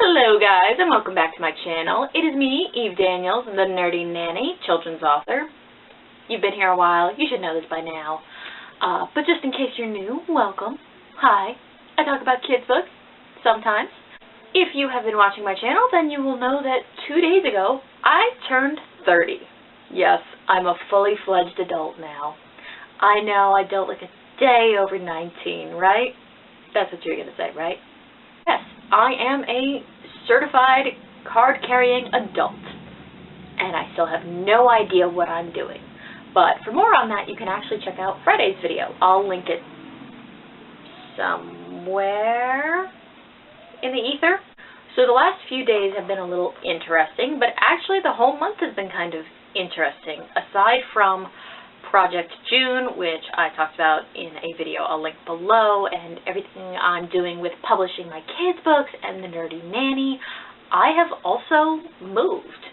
Hello guys, and welcome back to my channel. It is me, Eve Daniels, the Nerdy Nanny, children's author. You've been here a while, you should know this by now. But just in case you're new, welcome. Hi, I talk about kids' books, sometimes. If you have been watching my channel, then you will know that 2 days ago, I turned 30. Yes, I'm a fully fledged adult now. I know I don't look a day over 19, right? That's what you're going to say, right? Yes, I am a certified card-carrying adult, and I still have no idea what I'm doing. But for more on that, you can actually check out Friday's video. I'll link it somewhere in the ether. So the last few days have been a little interesting, but actually the whole month has been kind of interesting. Aside from Project June, which I talked about in a video I'll link below, and everything I'm doing with publishing my kids' books and the Nerdy Nanny, I have also moved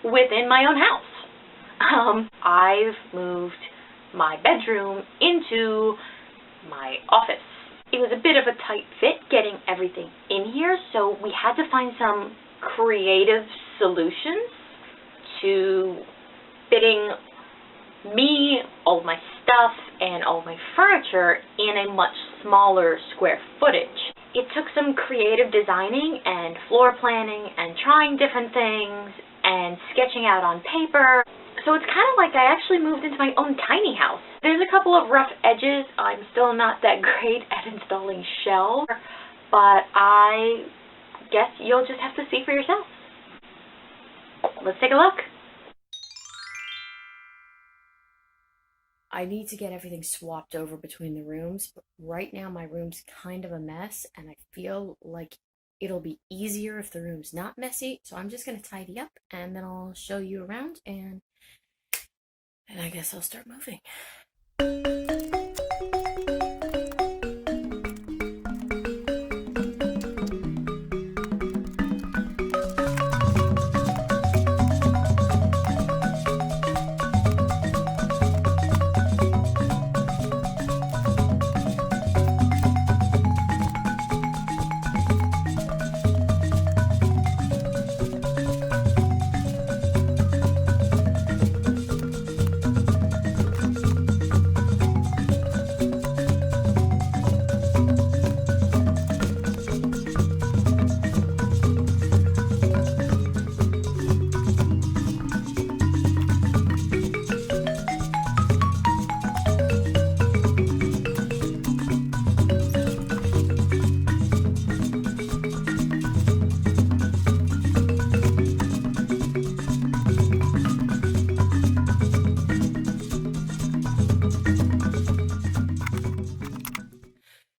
within my own house. I've moved my bedroom into my office. It was a bit of a tight fit getting everything in here, so we had to find some creative solutions to fitting me, all my stuff, and all my furniture in a much smaller square footage. It took some creative designing and floor planning and trying different things and sketching out on paper. So it's kind of like I actually moved into my own tiny house. There's a couple of rough edges. I'm still not that great at installing shelves, but I guess you'll just have to see for yourself. Let's take a look. I need to get everything swapped over between the rooms, but right now my room's kind of a mess, and I feel like it'll be easier if the room's not messy, so I'm just going to tidy up, and then I'll show you around, and I guess I'll start moving.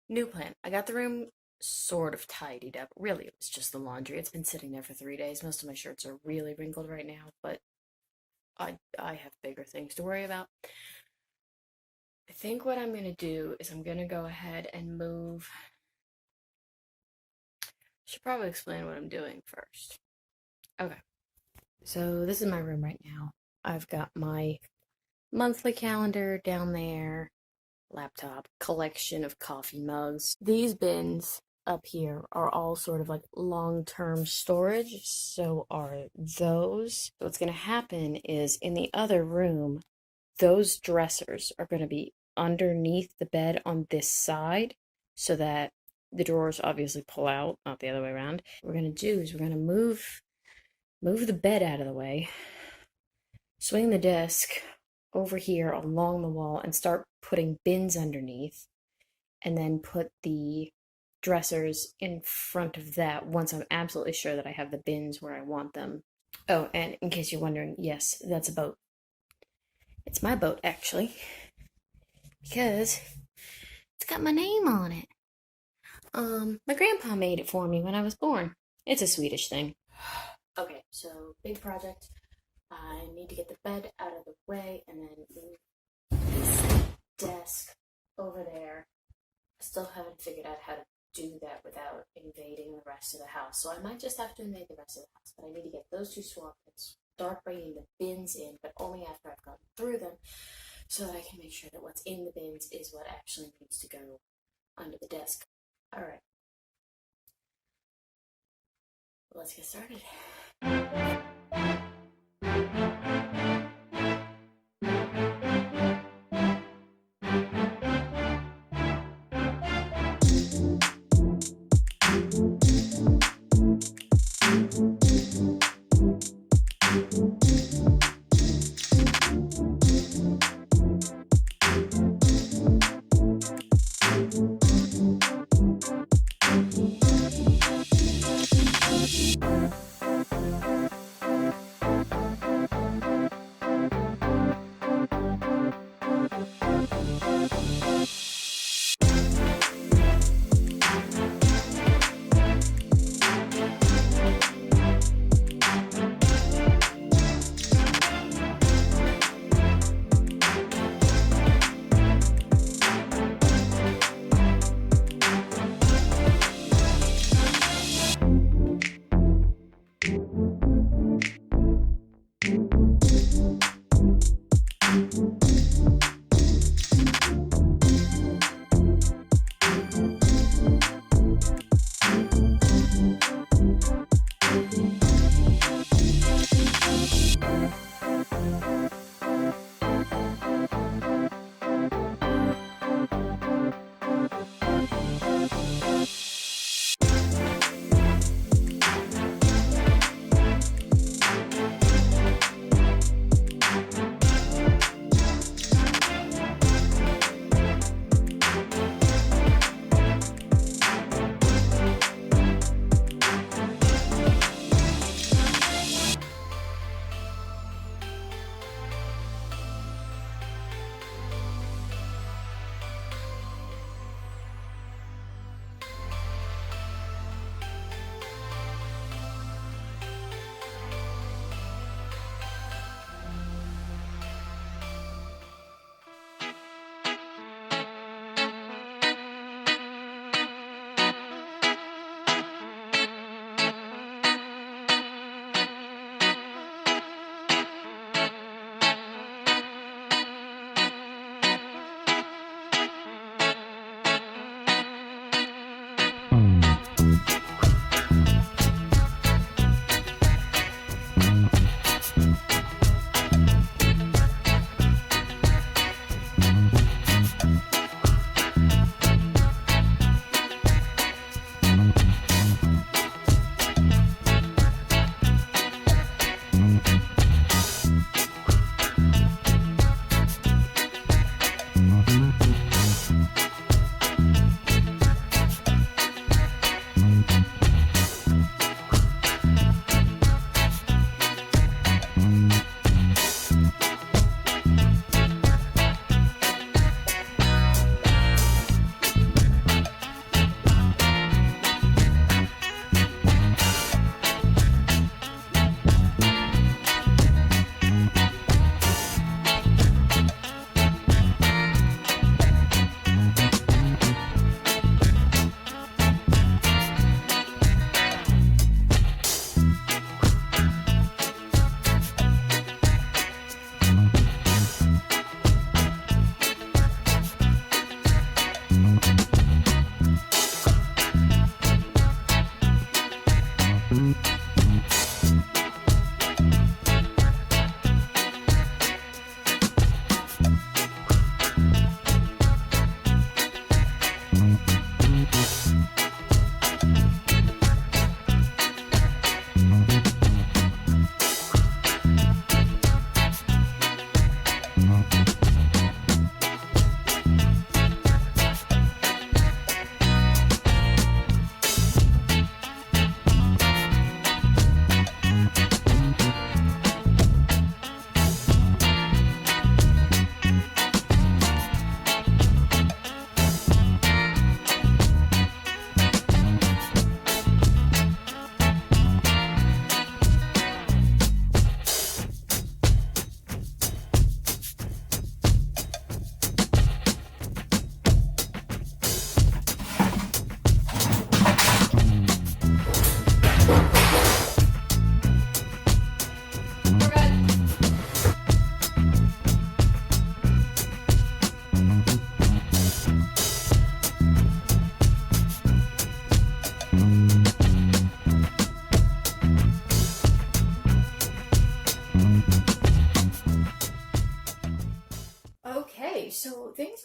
New plan. I got the room sort of tidied up. Really, it was just the laundry. It's been sitting there for 3 days. Most of my shirts are really wrinkled right now, but I have bigger things to worry about. I think what I'm going to do is I'm going to go ahead and move. I should probably explain what I'm doing first. Okay. So this is my room right now. I've got my monthly calendar down there. Laptop, collection of coffee mugs. These bins up here are all sort of like long-term storage, so are those. So what's going to happen is in the other room, those dressers are going to be underneath the bed on this side so that the drawers obviously pull out, not the other way around. What we're going to do is we're going to move the bed out of the way, swing the desk over here along the wall and start putting bins underneath, and then put the dressers in front of that once I'm absolutely sure that I have the bins where I want them. Oh, and in case you're wondering, yes, that's a boat. It's my boat, actually, because it's got my name on it. My grandpa made it for me when I was born. It's a Swedish thing. Okay, so big project. I need to get the bed out of the way and then move this desk over there. I still haven't figured out how to do that without invading the rest of the house. So I might just have to invade the rest of the house. But I need to get those two swapped and start bringing the bins in, but only after I've gone through them so that I can make sure that what's in the bins is what actually needs to go under the desk. All right. let's get started.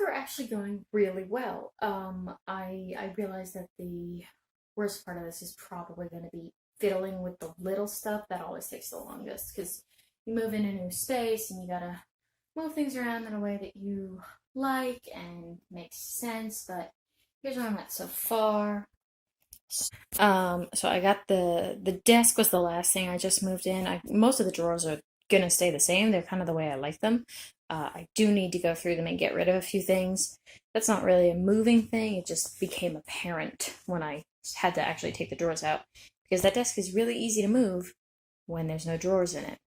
are actually going really well. I realize that the worst part of this is probably going to be fiddling with the little stuff. That always takes the longest because you move in a new space and you gotta move things around in a way that you like and makes sense. But here's where I'm at so far. So I got the desk was the last thing I just moved in. Most of the drawers are gonna stay the same. They're kind of the way I like them. I do need to go through them and get rid of a few things. That's not really a moving thing. It just became apparent when I had to actually take the drawers out because that desk is really easy to move when there's no drawers in it.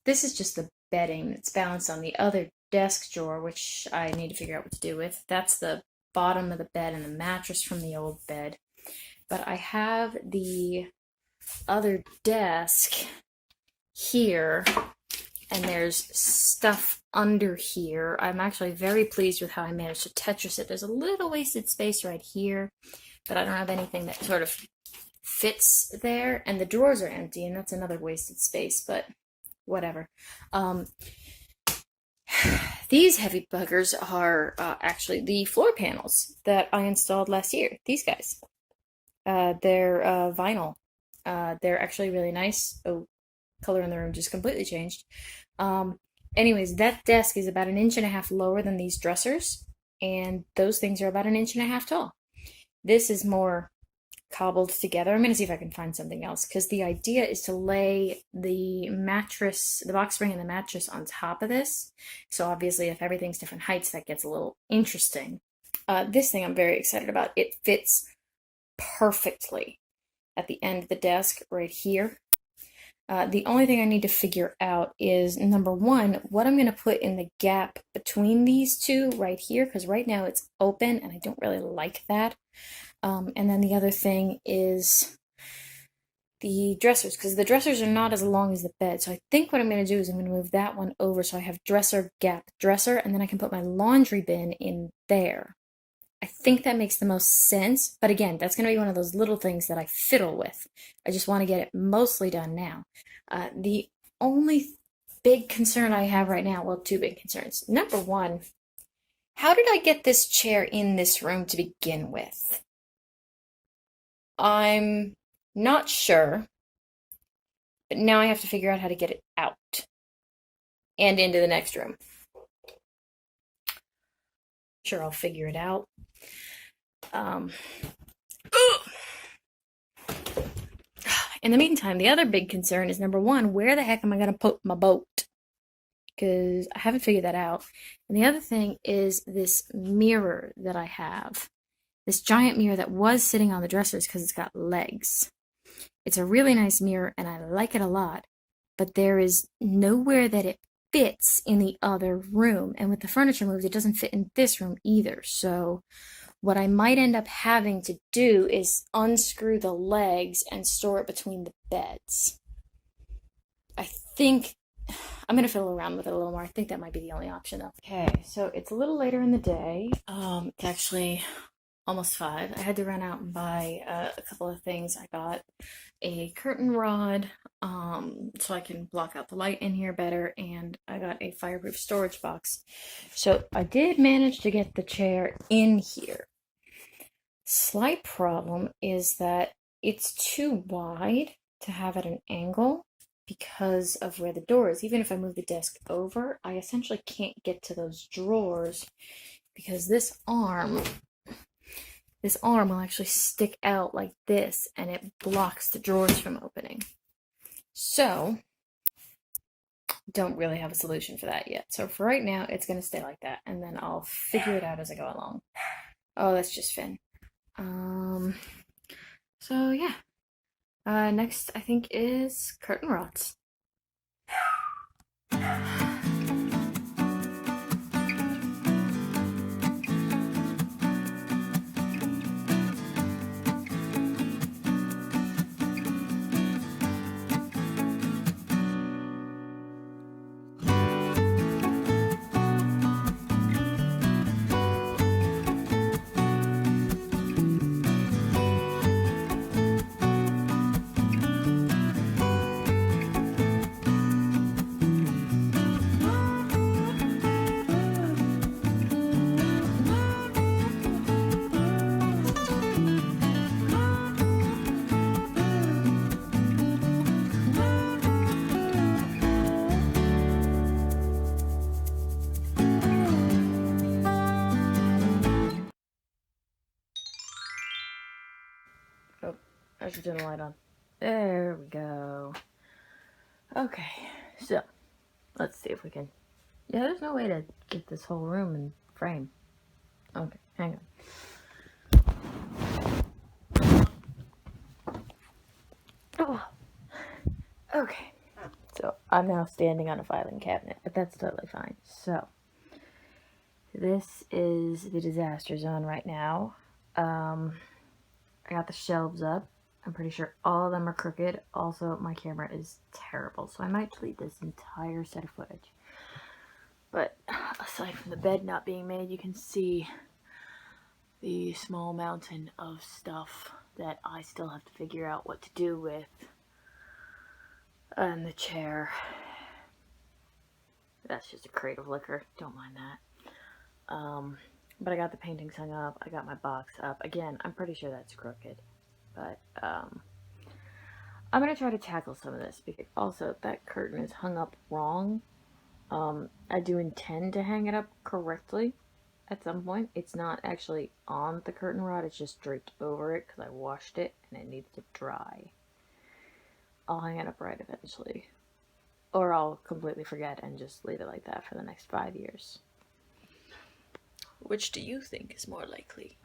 This is just the bedding that's balanced on the other desk drawer, which I need to figure out what to do with. That's the bottom of the bed and the mattress from the old bed. But I have the other desk here, and there's stuff under here. I'm actually very pleased with how I managed to Tetris it. There's a little wasted space right here, but I don't have anything that sort of fits there, and the drawers are empty, and that's another wasted space, but whatever. These heavy buggers are actually the floor panels that I installed last year. These guys. They're vinyl. They're actually really nice. Oh, color in the room just completely changed. Anyways, that desk is about 1.5 inches lower than these dressers, and those things are about 1.5 inches tall. This is more cobbled together. I'm going to see if I can find something else, because the idea is to lay the mattress, the box spring and the mattress on top of this. So obviously if everything's different heights, that gets a little interesting. This thing I'm very excited about. It fits perfectly at the end of the desk right here. The only thing I need to figure out is, number one, what I'm going to put in the gap between these two right here, because right now it's open and I don't really like that. And then the other thing is the dressers, because the dressers are not as long as the bed. So I think what I'm going to do is I'm going to move that one over so I have dresser, gap, dresser, and then I can put my laundry bin in there. I think that makes the most sense, but again, that's going to be one of those little things that I fiddle with. I just want to get it mostly done now. The only big concern I have right now, well, two big concerns. Number one, how did I get this chair in this room to begin with? I'm not sure, but now I have to figure out how to get it out and into the next room. Sure, I'll figure it out. In the meantime, the other big concern is, number one, where the heck am I going to put my boat? Because I haven't figured that out. And the other thing is this mirror that I have. This giant mirror that was sitting on the dressers because it's got legs. It's a really nice mirror and I like it a lot. But there is nowhere that it fits in the other room. And with the furniture moved, it doesn't fit in this room either. So what I might end up having to do is unscrew the legs and store it between the beds. I think I'm going to fiddle around with it a little more. I think that might be the only option though. Okay, so it's a little later in the day. It's actually almost 5. I had to run out and buy a couple of things. I got a curtain rod so I can block out the light in here better, and I got a fireproof storage box. So I did manage to get the chair in here. Slight problem is that it's too wide to have at an angle because of where the door is. Even if I move the desk over, I essentially can't get to those drawers because this arm will actually stick out like this and it blocks the drawers from opening. So, don't really have a solution for that yet. So for right now, it's going to stay like that, and then I'll figure it out as I go along. Oh, that's just Finn. So yeah. Next, I think, is curtain rods. I should turn the light on. There we go. Okay, so let's see if we can. Yeah, there's no way to get this whole room in frame. Okay, hang on. Oh. Okay, so I'm now standing on a filing cabinet, but that's totally fine. So, this is the disaster zone right now. I got the shelves up. I'm pretty sure all of them are crooked. Also, my camera is terrible, so I might delete this entire set of footage. But aside from the bed not being made, you can see the small mountain of stuff that I still have to figure out what to do with. And the chair. That's just a crate of liquor. Don't mind that. But I got the paintings hung up. I got my box up. Again, I'm pretty sure that's crooked. But, I'm going to try to tackle some of this. Because also, that curtain is hung up wrong. I do intend to hang it up correctly at some point. It's not actually on the curtain rod. It's just draped over it because I washed it and it needs to dry. I'll hang it up right eventually. Or I'll completely forget and just leave it like that for the next 5 years. Which do you think is more likely?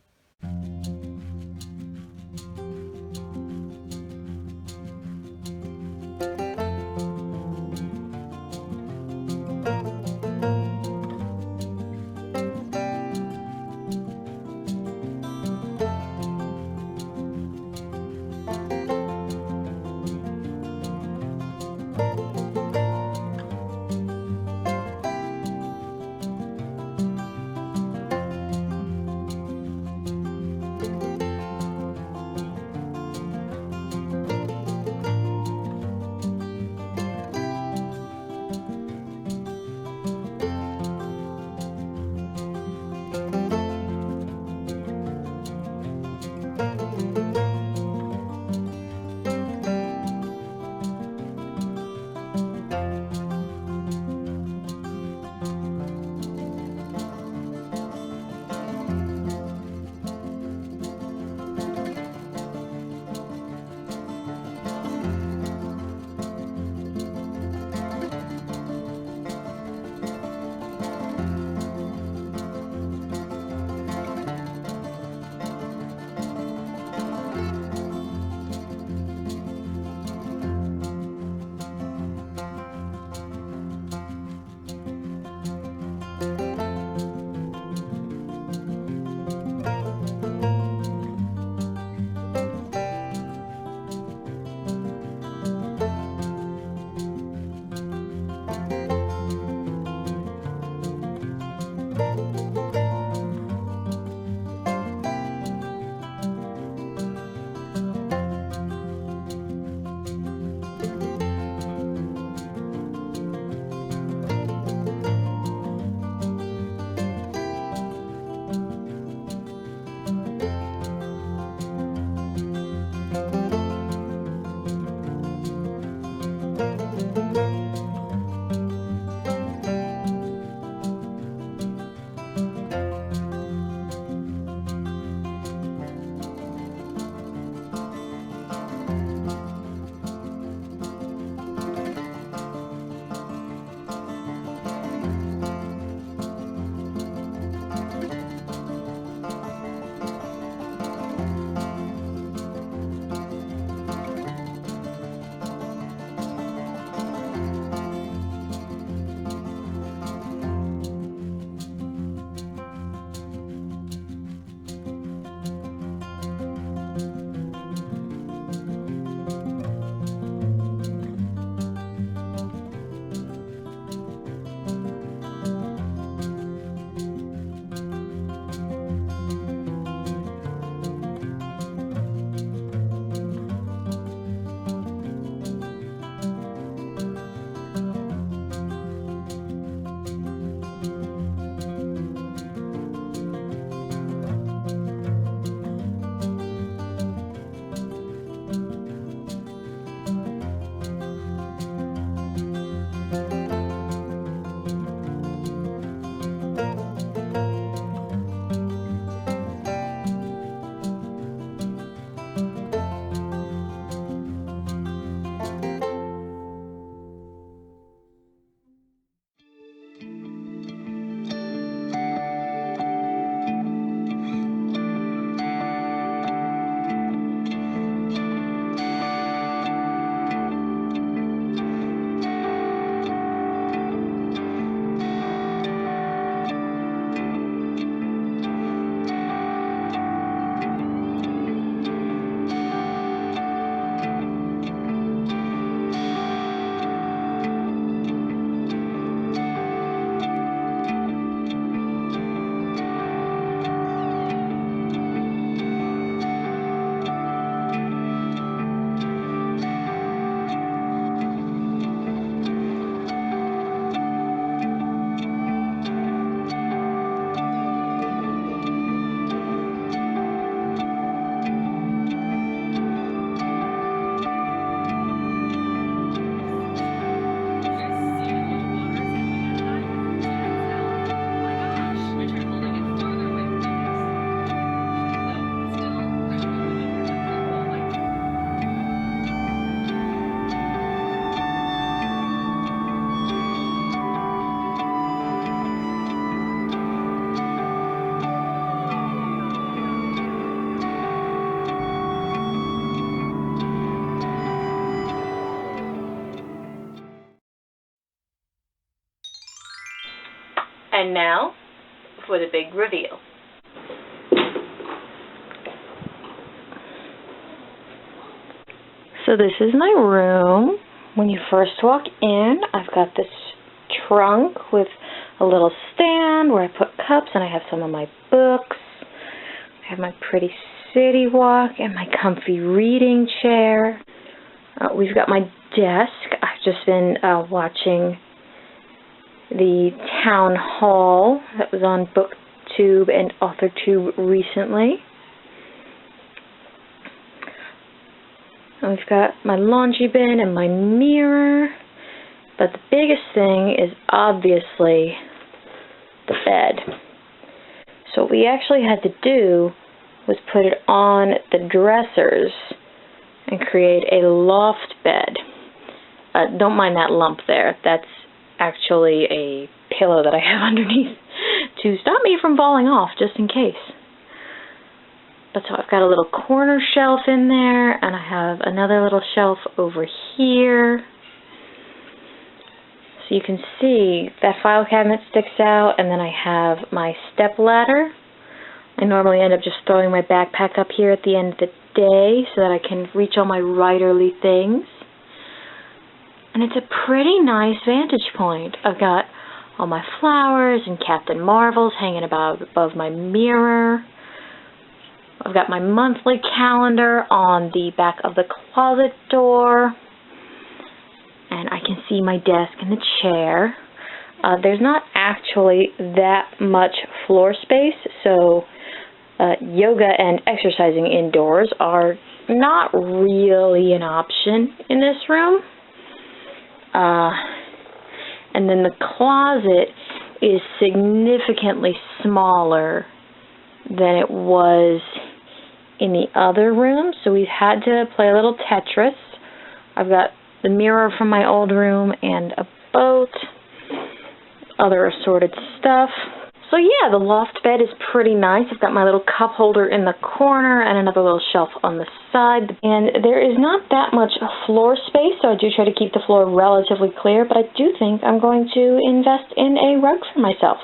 And now for the big reveal. So this is my room. When you first walk in, I've got this trunk with a little stand where I put cups, and I have some of my books. I have my pretty city walk and my comfy reading chair. We've got my desk. I've just been watching the town hall that was on BookTube and AuthorTube recently. And we've got my laundry bin and my mirror. But the biggest thing is obviously the bed. So what we actually had to do was put it on the dressers and create a loft bed. Don't mind that lump there. That's actually a pillow that I have underneath to stop me from falling off, just in case. But so I've got a little corner shelf in there, and I have another little shelf over here. So you can see that file cabinet sticks out, and then I have my step ladder. I normally end up just throwing my backpack up here at the end of the day so that I can reach all my writerly things. And it's a pretty nice vantage point. I've got all my flowers and Captain Marvels hanging above my mirror. I've got my monthly calendar on the back of the closet door. And I can see my desk and the chair. There's not actually that much floor space, so yoga and exercising indoors are not really an option in this room. And then the closet is significantly smaller than it was in the other room, so we've had to play a little Tetris. I've got the mirror from my old room and a boat, other assorted stuff. So yeah, the loft bed is pretty nice. I've got my little cup holder in the corner and another little shelf on the side. And there is not that much floor space, so I do try to keep the floor relatively clear, but I do think I'm going to invest in a rug for myself.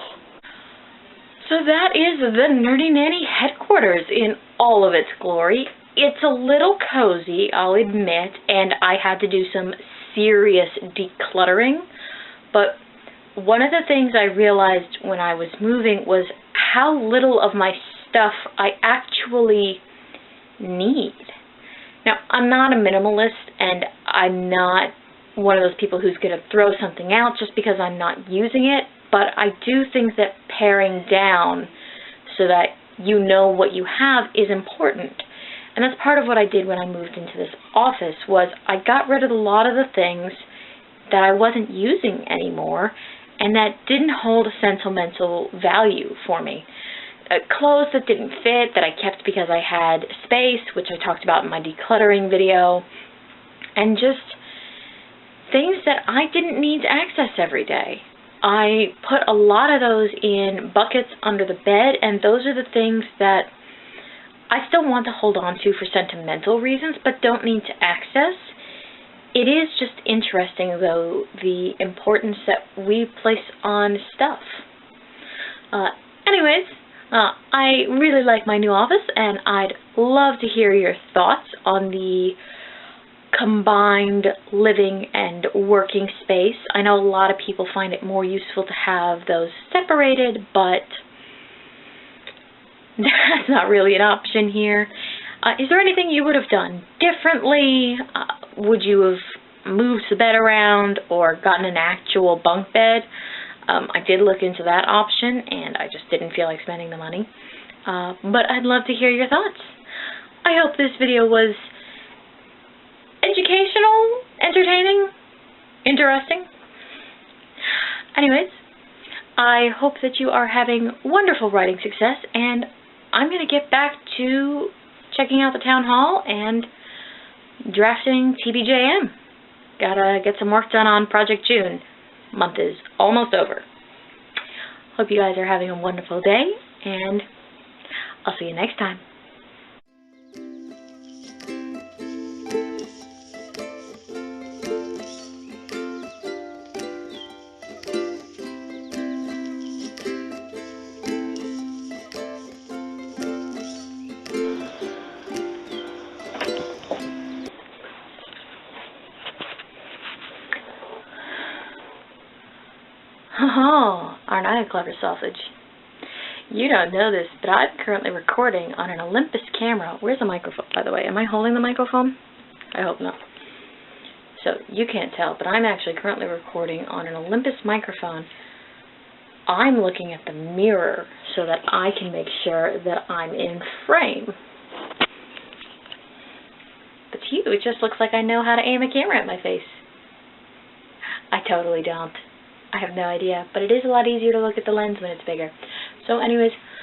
So that is the Nerdy Nanny headquarters in all of its glory. It's a little cozy, I'll admit, and I had to do some serious decluttering, but one of the things I realized when I was moving was how little of my stuff I actually need. Now, I'm not a minimalist, and I'm not one of those people who's going to throw something out just because I'm not using it, but I do think that paring down so that you know what you have is important. And that's part of what I did when I moved into this office, was I got rid of a lot of the things that I wasn't using anymore and that didn't hold a sentimental value for me. Clothes that didn't fit, that I kept because I had space, which I talked about in my decluttering video, and just things that I didn't need to access every day. I put a lot of those in buckets under the bed, and those are the things that I still want to hold on to for sentimental reasons, but don't need to access. It is just interesting, though, the importance that we place on stuff. Anyways, I really like my new office, and I'd love to hear your thoughts on the combined living and working space. I know a lot of people find it more useful to have those separated, but that's not really an option here. Is there anything you would have done differently? Would you have moved the bed around or gotten an actual bunk bed? I did look into that option, and I just didn't feel like spending the money. But I'd love to hear your thoughts. I hope this video was educational, entertaining, interesting. Anyways, I hope that you are having wonderful writing success, and I'm going to get back to checking out the town hall and drafting TBJM. Gotta get some work done on Project June. Month is almost over. Hope you guys are having a wonderful day, and I'll see you next time. I a clever sausage? You don't know this, but I'm currently recording on an Olympus camera. Where's the microphone, by the way? Am I holding the microphone? I hope not. So you can't tell, but I'm actually currently recording on an Olympus microphone. I'm looking at the mirror so that I can make sure that I'm in frame. But to you, it just looks like I know how to aim a camera at my face. I totally don't. I have no idea, but it is a lot easier to look at the lens when it's bigger. So anyways,